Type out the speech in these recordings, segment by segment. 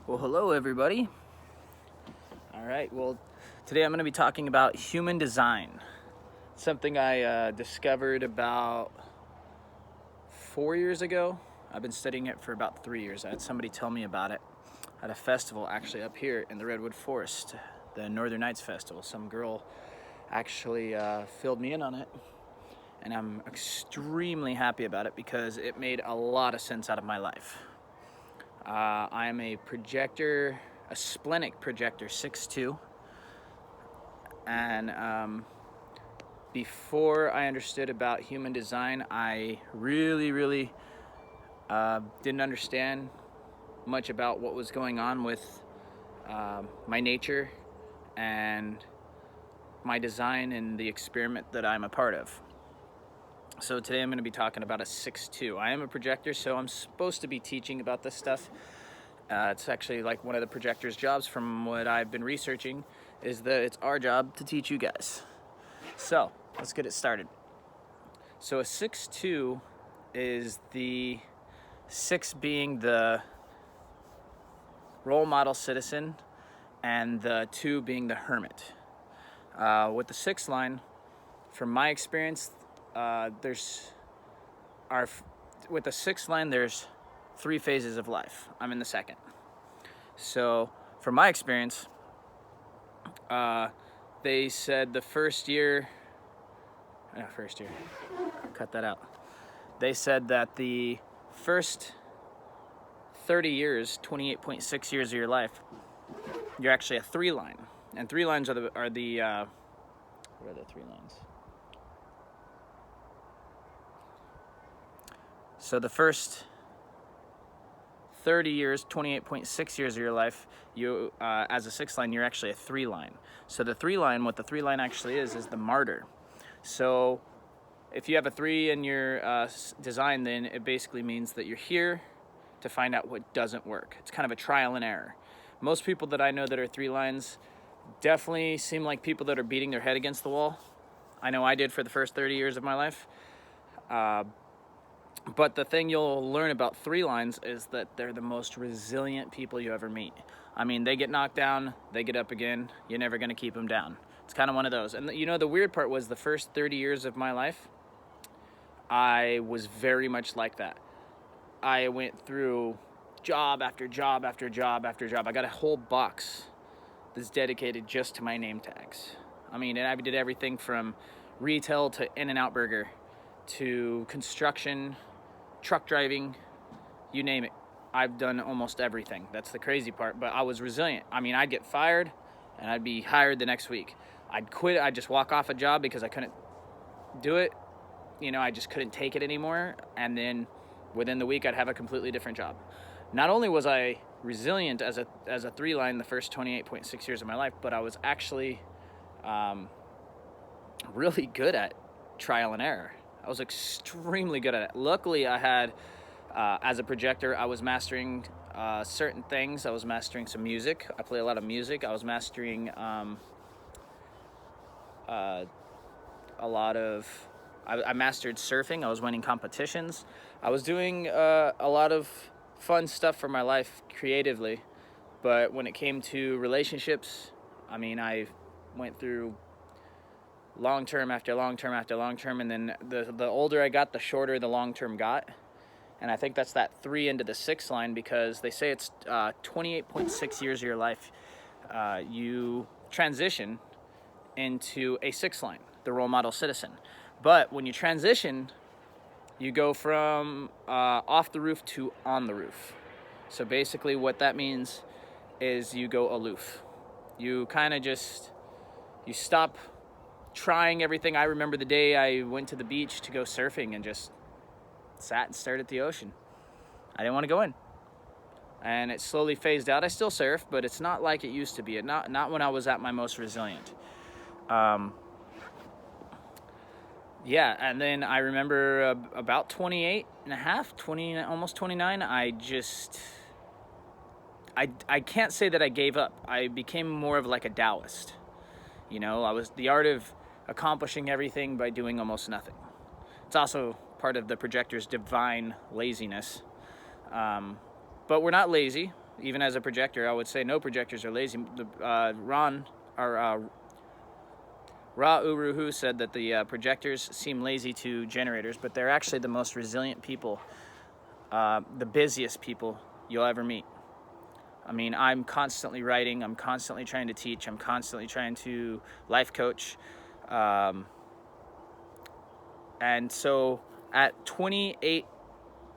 Well, hello everybody. All right, well, today I'm going to be talking about human design. Something I discovered about 4 years ago. I've been studying it for about 3 years. I had somebody tell me about it at a festival actually up here in the Redwood Forest, the Northern Nights Festival. Some girl actually filled me in on it, and I'm extremely happy about it because it made a lot of sense out of my life. I am a projector, a splenic projector, 6'2", and before I understood about human design, I really didn't understand much about what was going on with my nature and my design and the experiment that I'm a part of. So today I'm going to be talking about a 6'2". I am a projector, so I'm supposed to be teaching about this stuff. It's actually like one of the projector's jobs, from what I've been researching, is that it's our job to teach you guys. So let's get it started. So a 6'2" is the 6 being the role model citizen and the 2 being the hermit. With the 6 line, from my experience, with the 6 line, there's 3 phases of life. I'm in the second. So from my experience, they said the first year, cut that out. They said that the first 30 years, 28.6 years of your life, you're actually a 3 line. And 3 lines what are the 3 lines? So the first 30 years, 28.6 years of your life, you as a 6 line, you're actually a 3 line. So the 3 line, what the 3 line actually is the martyr. So if you have a 3 in your design, then it basically means that you're here to find out what doesn't work. It's kind of a trial and error. Most people that I know that are 3 lines definitely seem like people that are beating their head against the wall. I know I did for the first 30 years of my life. But the thing you'll learn about 3 lines is that they're the most resilient people you ever meet. I mean, they get knocked down, they get up again. You're never going to keep them down. It's kind of one of those. And you know, the weird part was the first 30 years of my life, I was very much like that. I went through job after job after job after job. I got a whole box that's dedicated just to my name tags. I mean, and I did everything from retail to In-N-Out Burger to construction, truck driving, you name it. I've done almost everything. That's the crazy part, but I was resilient. I mean, I'd get fired and I'd be hired the next week. I'd quit, I'd just walk off a job because I couldn't do it. You know, I just couldn't take it anymore. And then within the week, I'd have a completely different job. Not only was I resilient as a 3 line the first 28.6 years of my life, but I was actually really good at trial and error. I was extremely good at it. Luckily, I had, as a projector, I was mastering certain things. I was mastering some music. I play a lot of music. I was mastering I mastered surfing. I was winning competitions. I was doing a lot of fun stuff for my life creatively. But when it came to relationships, I mean, I went through long term after long term after long term, and then the older I got, the shorter the long term got. And I think that's that 3 into the 6 line, because they say it's 28.6 years of your life you transition into a 6 line, the role model citizen. But when you transition, you go from off the roof to on the roof. So basically what that means is you go aloof. You kind of just, you stop trying everything. I remember the day I went to the beach to go surfing and just sat and stared at the ocean. I didn't want to go in. And it slowly phased out. I still surf, but it's not like it used to be. Not when I was at my most resilient. Yeah, and then I remember about 28 and a half, almost 29, I can't say that I gave up. I became more of like a Taoist. You know, I was the art of accomplishing everything by doing almost nothing. It's also part of the projector's divine laziness. But we're not lazy. even as a projector, I would say no projectors are lazy. Ra Uruhu said that the projectors seem lazy to generators, but they're actually the most resilient people, the busiest people you'll ever meet. I mean, I'm constantly writing, I'm constantly trying to teach, I'm constantly trying to life coach. And so at 28,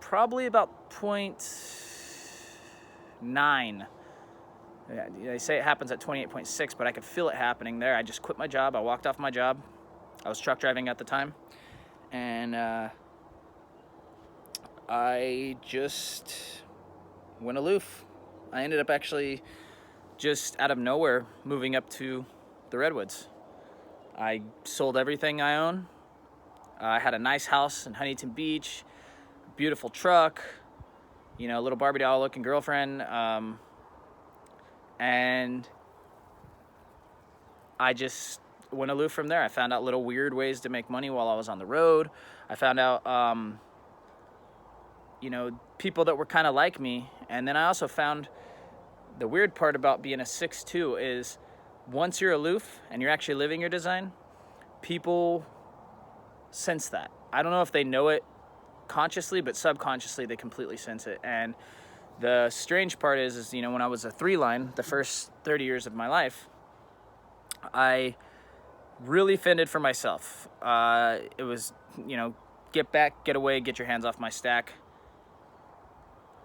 probably about 0.9, they say it happens at 28.6, but I could feel it happening there. I just quit my job. I walked off my job. I was truck driving at the time. And I just went aloof. I ended up actually just out of nowhere moving up to the Redwoods. I sold everything I own. I had a nice house in Huntington Beach, beautiful truck, you know, a little Barbie doll looking girlfriend. And I just went aloof from there. I found out little weird ways to make money while I was on the road. I found out, you know, people that were kind of like me. And then I also found the weird part about being a 6'2" is once you're aloof and you're actually living your design, people sense that. I don't know if they know it consciously, but subconsciously they completely sense it. And the strange part is, you know, when I was a 3-line, the first 30 years of my life, I really fended for myself. It was, you know, get back, get away, get your hands off my stack.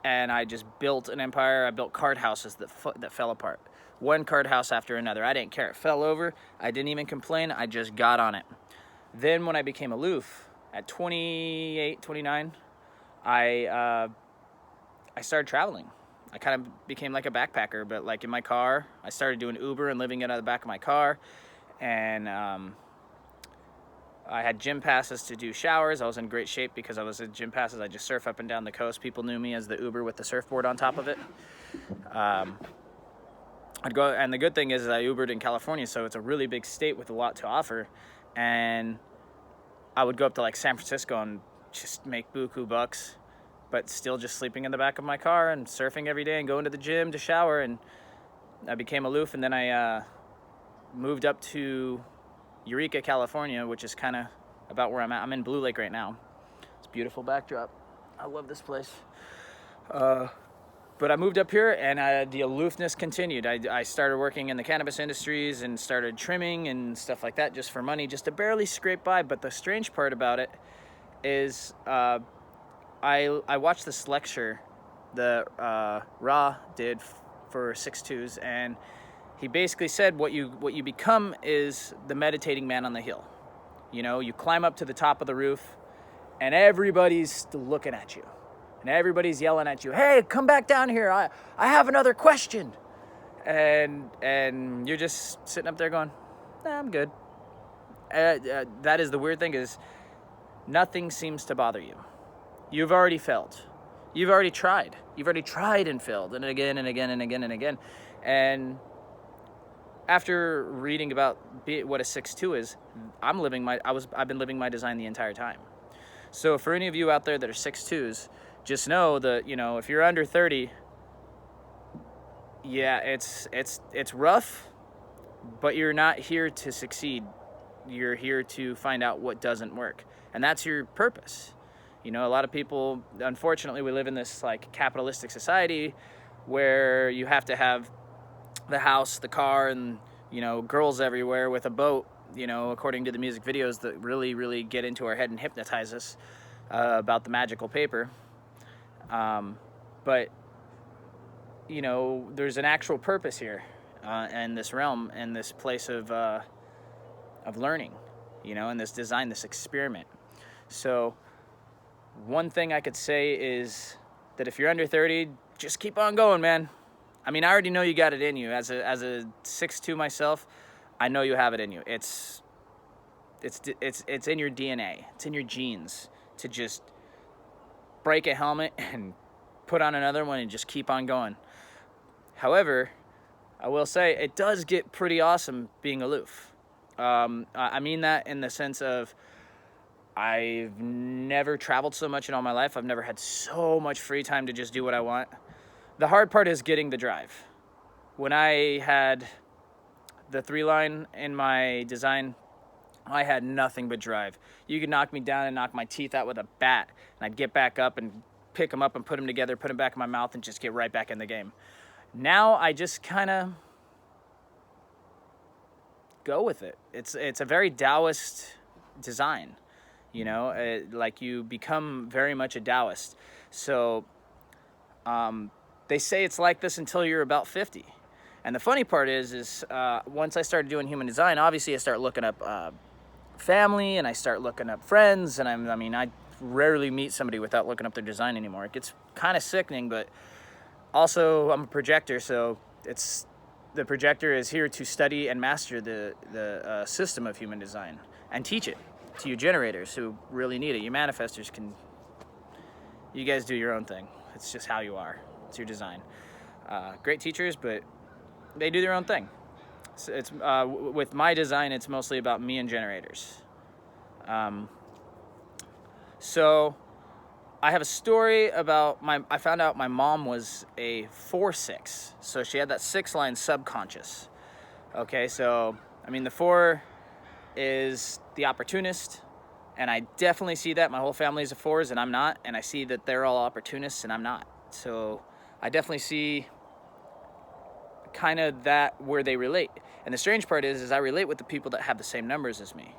And I just built an empire. I built card houses that fell apart. One card house after another. I didn't care. It fell over. I didn't even complain. I just got on it. Then when I became aloof, at 28, 29, I started traveling. I kind of became like a backpacker, but like in my car. I started doing Uber and living out of the back of my car. And I had gym passes to do showers. I was in great shape because I was in gym passes. I just surf up and down the coast. People knew me as the Uber with the surfboard on top of it. I'd go, and the good thing is I Ubered in California, so it's a really big state with a lot to offer. And I would go up to like San Francisco and just make buku bucks, but still just sleeping in the back of my car and surfing every day and going to the gym to shower. And I became aloof, and then I moved up to Eureka, California, which is kind of about where I'm at. I'm in Blue Lake right now. It's a beautiful backdrop. I love this place. But I moved up here, and the aloofness continued. I started working in the cannabis industries and started trimming and stuff like that just for money, just to barely scrape by. But the strange part about it is I watched this lecture that Ra did for 6'2", and he basically said what you become is the meditating man on the hill. You know, you climb up to the top of the roof, and everybody's looking at you. And everybody's yelling at you, hey, come back down here. I have another question. And you're just sitting up there going, nah, I'm good. That is the weird thing, is nothing seems to bother you. You've already failed. You've already tried. You've already tried and failed, and again and again and again and again. And after reading about what a 6'2" is, I've been living my design the entire time. So for any of you out there that are 6'2s, just know that, you know, if you're under 30, yeah, it's rough, but you're not here to succeed. You're here to find out what doesn't work, and that's your purpose. You know, a lot of people, unfortunately, we live in this like capitalistic society where you have to have the house, the car, and, you know, girls everywhere with a boat, you know, according to the music videos that really, really get into our head and hypnotize us about the magical paper. But, you know, there's an actual purpose here in this realm, and this place of learning, you know, and this design, this experiment. So one thing I could say is that if you're under 30, just keep on going, man. I mean, I already know you got it in you. As a 6'2" myself, I know you have it in you. It's in your DNA. It's in your genes to just break a helmet and put on another one and just keep on going. However, I will say it does get pretty awesome being aloof. I mean that in the sense of I've never traveled so much in all my life. I've never had so much free time to just do what I want. The hard part is getting the drive. When I had the 3-line in my design, I had nothing but drive. You could knock me down and knock my teeth out with a bat, and I'd get back up and pick them up and put them together, put them back in my mouth, and just get right back in the game. Now I just kind of go with it. It's a very Taoist design, you know, like you become very much a Taoist. So they say it's like this until you're about 50. And the funny part is once I started doing human design, obviously I start looking up family, and I start looking up friends, and I rarely meet somebody without looking up their design anymore. It gets kind of sickening, but also I'm a projector, so the projector is here to study and master the system of human design and teach it to you generators who really need it. You manifestors you guys do your own thing. It's just how you are. It's your design. Great teachers, but they do their own thing. So it's with my design, it's mostly about me and generators. So I have a story about I found out my mom was a 4-6, so she had that 6-line subconscious. Okay, so the 4 is the opportunist, and I definitely see that. My whole family is a 4s, and I'm not, and I see that they're all opportunists, and I'm not. So I definitely see kind of that where they relate. And the strange part is I relate with the people that have the same numbers as me,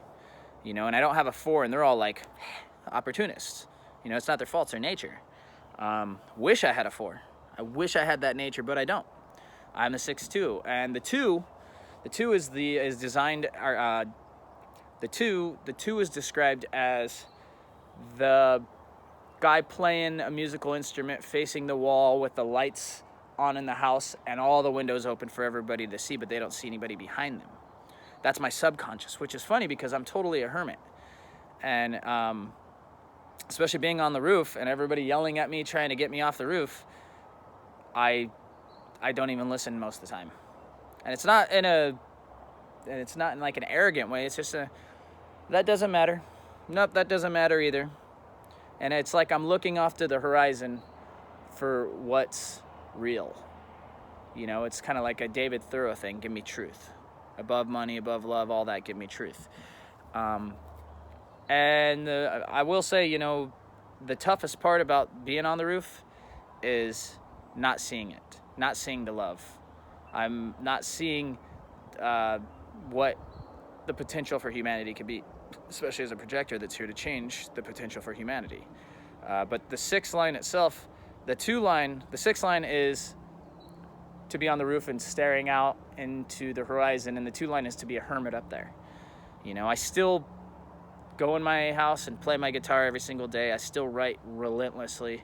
you know, and I don't have a 4 and they're all like opportunists. You know, it's not their fault, it's their nature. Wish I had a 4. I wish I had that nature, but I don't. I'm a 6-2, and the two is designed. The two is described as the guy playing a musical instrument facing the wall with the lights on in the house and all the windows open for everybody to see, but they don't see anybody behind them. That's my subconscious, which is funny because I'm totally a hermit. And especially being on the roof and everybody yelling at me, trying to get me off the roof, I don't even listen most of the time. And it's not in like an arrogant way. It's just that doesn't matter. Nope, that doesn't matter either. And it's like I'm looking off to the horizon for what's real. You know, it's kind of like a David Thoreau thing. Give me truth. Above money, above love, all that, give me truth. And I will say, you know, the toughest part about being on the roof is not seeing it, not seeing the love. I'm not seeing what the potential for humanity could be, especially as a projector that's here to change the potential for humanity. But the 6 line itself, the 6 line is to be on the roof and staring out into the horizon, and the 2 line is to be a hermit up there. You know, I still go in my house and play my guitar every single day. I still write relentlessly.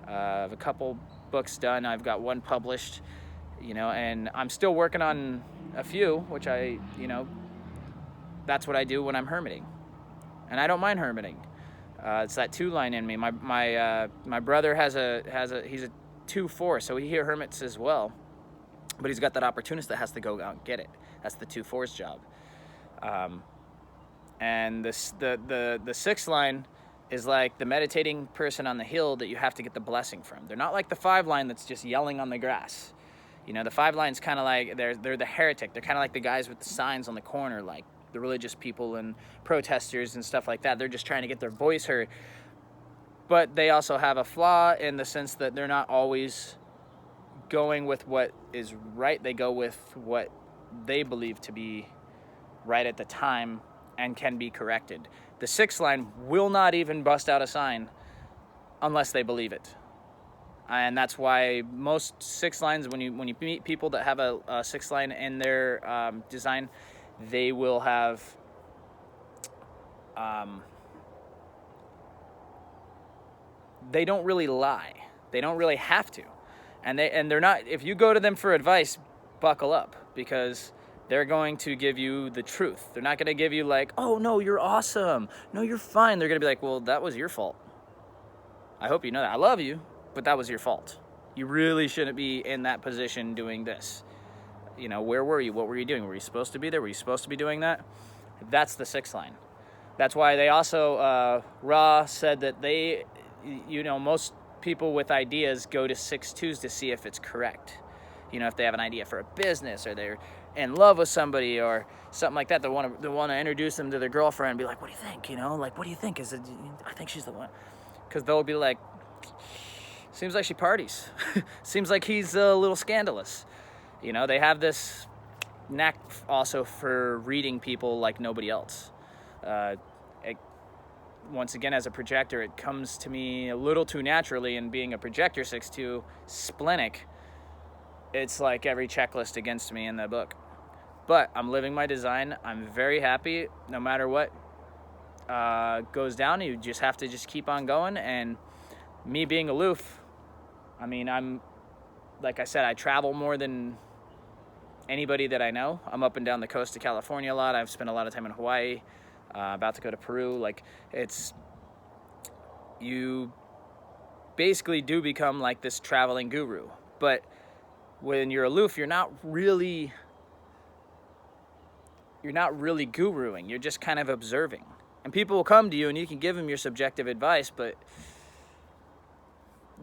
I have a couple books done. I've got one published, you know, and I'm still working on a few, which that's what I do when I'm hermiting. And I don't mind hermiting. It's that 2 line in me. My brother he's a 2-4, so he hermits as well. But he's got that opportunist that has to go out and get it. That's the 2-4's job. And the 6 line is like the meditating person on the hill that you have to get the blessing from. They're not like the 5 line that's just yelling on the grass. You know, the 5 line's kind of like they're the heretic. They're kind of like the guys with the signs on the corner, like the religious people and protesters and stuff like that. They're just trying to get their voice heard. But they also have a flaw in the sense that they're not always going with what is right. They go with what they believe to be right at the time and can be corrected. The 6 line will not even bust out a sign unless they believe it. And that's why most 6 lines, when you meet people that have a 6 line in their design, they will have they don't really lie. They don't really have to. And they're not, if you go to them for advice, buckle up, because they're going to give you the truth. They're not going to give you like, oh no, you're awesome. No, you're fine. They're going to be like, well, that was your fault. I hope you know that. I love you, but that was your fault. You really shouldn't be in that position doing this. You know, where were you? What were you doing? Were you supposed to be there? Were you supposed to be doing that? That's the 6 line. That's why they also, Ra said that they, you know, most people with ideas go to 6'2s to see if it's correct. You know, if they have an idea for a business, or they're in love with somebody or something like that, they want to introduce them to their girlfriend and be like, what do you think? You know, like, what do you think? Is it, I think she's the one. Because they'll be like, seems like she parties. Seems like he's a little scandalous. You know, they have this knack also for reading people like nobody else. Once again, as a projector, it comes to me a little too naturally, and being a projector 6'2", splenic, it's like every checklist against me in the book. But I'm living my design. I'm very happy. No matter what goes down, you just have to just keep on going. And me being aloof, I mean, like I said, I travel more than anybody that I know. I'm up and down the coast of California a lot. I've spent a lot of time in Hawaii, about to go to Peru. Like, you basically do become like this traveling guru. But when you're aloof, you're not really guruing. You're just kind of observing. And people will come to you and you can give them your subjective advice, but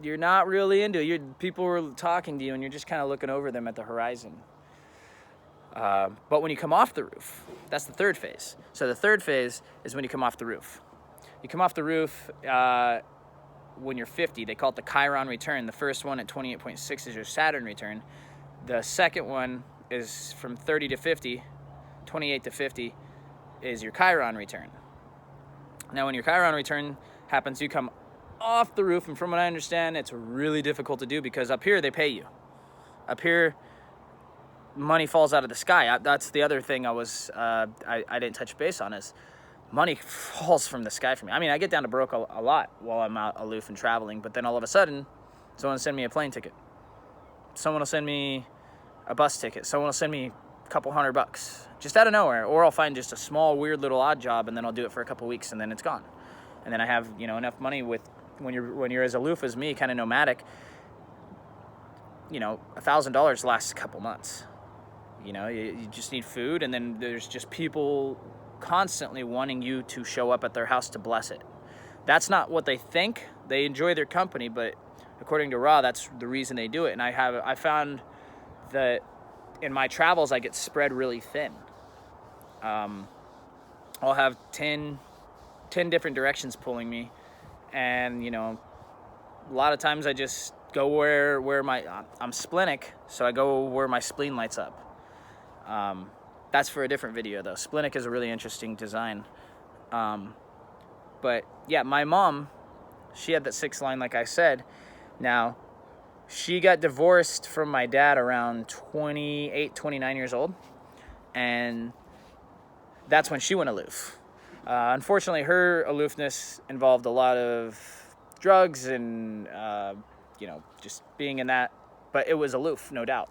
you're not really into it. People are talking to you and you're just kind of looking over them at the horizon. But when you come off the roof, that's the third phase. So the third phase is when you come off the roof. You come off the roof when you're 50. They call it the Chiron return. The first one at 28.6 is your Saturn return. The second one is from 30 to 50. 28 to 50 is your Chiron return. Now, when your Chiron return happens, you come off the roof, and from what I understand, it's really difficult to do because up here they pay you. Up here, money falls out of the sky. That's the other thing I didn't touch base on, is money falls from the sky for me. I mean, I get down to broke a lot while I'm out aloof and traveling, but then all of a sudden, someone will send me a plane ticket. Someone will send me a bus ticket. Someone will send me a couple $100 just out of nowhere, or I'll find just a small, weird little odd job, and then I'll do it for a couple weeks, and then it's gone. And then I have, you know, enough money with when you're as aloof as me, kind of nomadic. You know, $1,000 lasts a couple months. You know, you just need food, and then there's just people constantly wanting you to show up at their house to bless it. That's not what they think. They enjoy their company, but according to Ra, that's the reason they do it. And I found that in my travels, I get spread really thin. I'll have 10 different directions pulling me, and you know, a lot of times I just go where I'm splenic, so I go where my spleen lights up. That's for a different video though. Splenic is a really interesting design. But yeah, my mom, she had that 6 line, like I said. Now, she got divorced from my dad around 28, 29 years old, and that's when she went aloof. Unfortunately, her aloofness involved a lot of drugs and, you know, just being in that, but it was aloof, no doubt.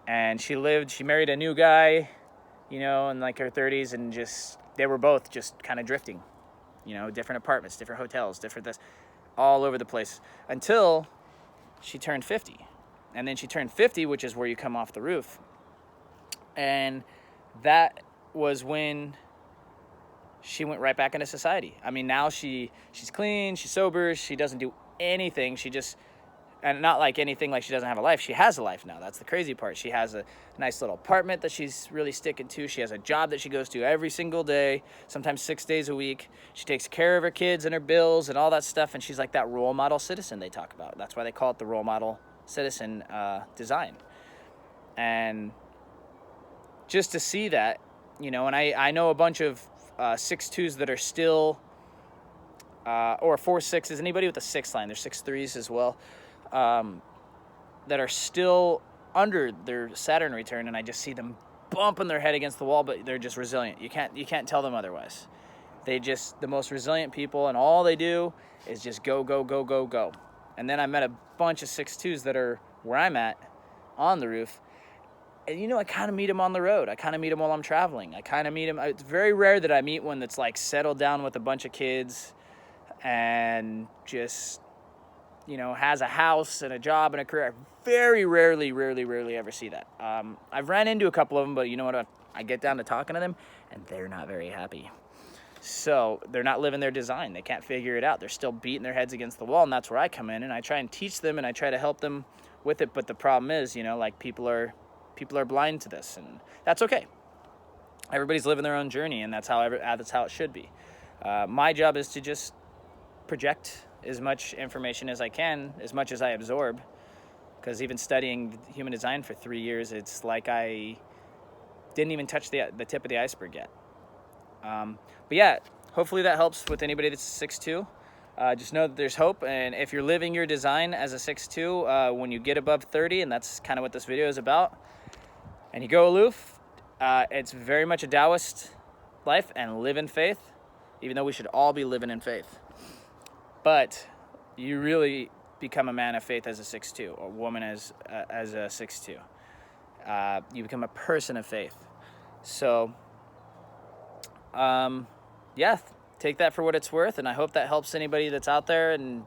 And she married a new guy, you know, in like her 30s, and they were both just kind of drifting, you know, different apartments, different hotels, different this, all over the place, until she turned 50. And then she turned 50, which is where you come off the roof. And that was when she went right back into society. I mean, now she's clean, she's sober, she doesn't do anything. And not like anything like she doesn't have a life. She has a life now. That's the crazy part. She has a nice little apartment that she's really sticking to. She has a job that she goes to every single day, sometimes 6 days a week. She takes care of her kids and her bills and all that stuff. And she's like that role model citizen they talk about. That's why they call it the role model citizen design. And just to see that, you know, and I know a bunch of 6'2s that are still, or 4'6s. Anybody with a 6 line, there's 6'3s as well. That are still under their Saturn return, and I just see them bumping their head against the wall, but they're just resilient. You can't tell them otherwise. They just, the most resilient people, and all they do is just go, go, go, go, go. And then I met a bunch of 6'2s that are where I'm at on the roof, and you know, I kind of meet them on the road. I kind of meet them while I'm traveling. I kind of meet them. It's very rare that I meet one that's like settled down with a bunch of kids and just, you know, has a house and a job and a career. I very rarely ever see that. I've ran into a couple of them, but you know what? I get down to talking to them, and they're not very happy. So they're not living their design. They can't figure it out. They're still beating their heads against the wall, and that's where I come in, and I try and teach them, and I try to help them with it. But the problem is, you know, like people are blind to this, and that's okay. Everybody's living their own journey, and that's how it should be. My job is to just project as much information as I can, as much as I absorb, because even studying human design for 3 years, it's like I didn't even touch the tip of the iceberg yet. But yeah, hopefully that helps with anybody that's 6'2". Just know that there's hope, and if you're living your design as a 6'2", when you get above 30, and that's kind of what this video is about, and you go aloof, it's very much a Taoist life, and live in faith, even though we should all be living in faith. But you really become a man of faith as a 6'2", or woman as a 6'2". You become a person of faith. So, yeah, take that for what it's worth, and I hope that helps anybody that's out there and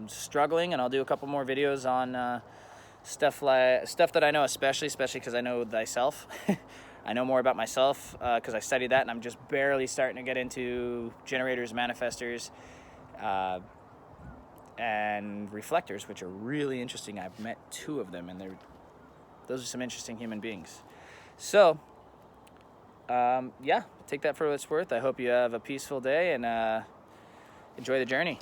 struggling. And I'll do a couple more videos on stuff that I know, especially because I know thyself. I know more about myself because I studied that, and I'm just barely starting to get into generators, manifestors, and reflectors, which are really interesting. I've met 2 of them, and those are some interesting human beings. So, yeah, take that for what it's worth. I hope you have a peaceful day, and enjoy the journey.